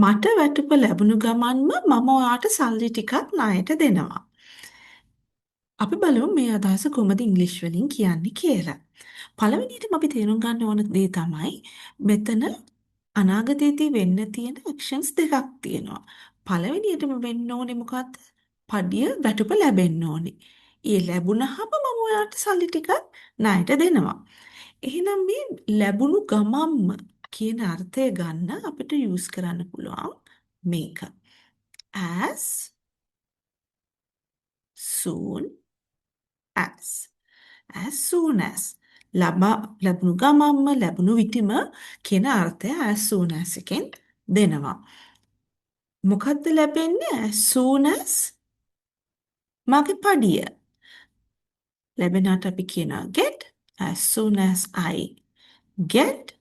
මට වැටුප ලැබුණු ගමන්ම මම ඔයාට සල්ලි ටිකක් ණයට දෙනවා. අපි බලමු මේ අදහස කොහොමද ඉංග්‍රීසි වලින් කියන්නේ කියලා. පළවෙනියටම අපි තේරුම් ගන්න ඕන දේ තමයි මෙතන අනාගතයේදී වෙන්න තියෙන ඇක්ෂන්ස් දෙකක් තියෙනවා. පළවෙනියටම වෙන්න ඕනේ මොකද්ද? පඩිය වැටුප ලැබෙන්න ඕනේ. ඒ ලැබුණහම මම ඔයාට සල්ලි ටිකක් ණයට දෙනවා. එහෙනම් මේ ලැබුණු ගමම්ම කියන අර්ථය ගන්න අපිට යූස් කරන්න පුළුවන් මේක. as soon as. as soon as. ලැබුණු ගමම්ම ලැබුණු විටිම කියන අර්ථය as soon as එකෙන් දෙනවා. මොකද්ද ලැබෙන්නේ as soon as මගේ පඩිය. ලැබෙනාට අපි කියනවා get as soon as I get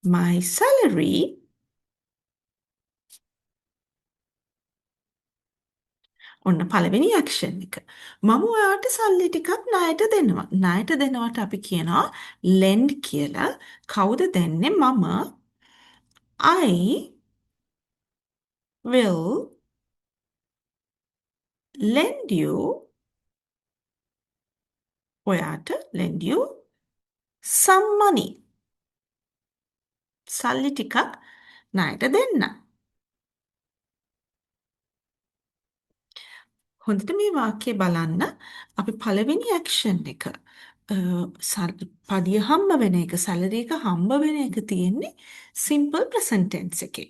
my salary. ඔන්න පළවෙනි ඇක්ෂන් එක. මම ඔයාට සල්ලි ටිකක් ණයට දෙනවා. ණයට දෙනවට අපි කියනවා lend කියලා. කවුද දෙන්නේ? මම. I will lend you ඔයාට lend you some money. සල්ලි ටිකක් ණයට දෙන්න. හොඳට මේ වාක්‍යය බලන්න. අපි පළවෙනි ඇක්ෂන් එක පඩිය හම්බ වෙන එක, සැලරි එක හම්බ වෙන එක තියෙන්නේ සිම්පල් ප්‍රසන්ට් ටෙන්ස් එකේ.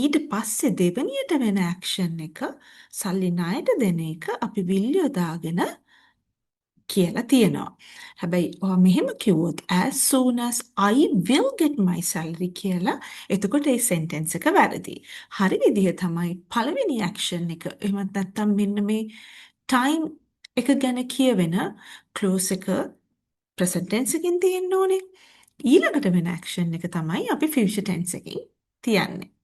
ඊට පස්සේ දෙවෙනියට වෙන ඇක්ෂන් එක සල්ලි ණයට දෙන එක අපි will යොදාගෙන කියලා තියෙනවා. හැබැයි ඔයා මෙහෙම කිව්වොත් as soon as I will get my salary කියලා එතකොට ඒ sentence එක වැරදි. හරි විදිහ තමයි පළවෙනි action එක. එහෙමත් නැත්නම් මෙන්න මේ time එක ගැන කියවෙන clause එක present tense එකකින් තියෙන්න ඕනේ. ඊළඟට වෙන action එක තමයි අපි future tense එකකින් තියන්නේ.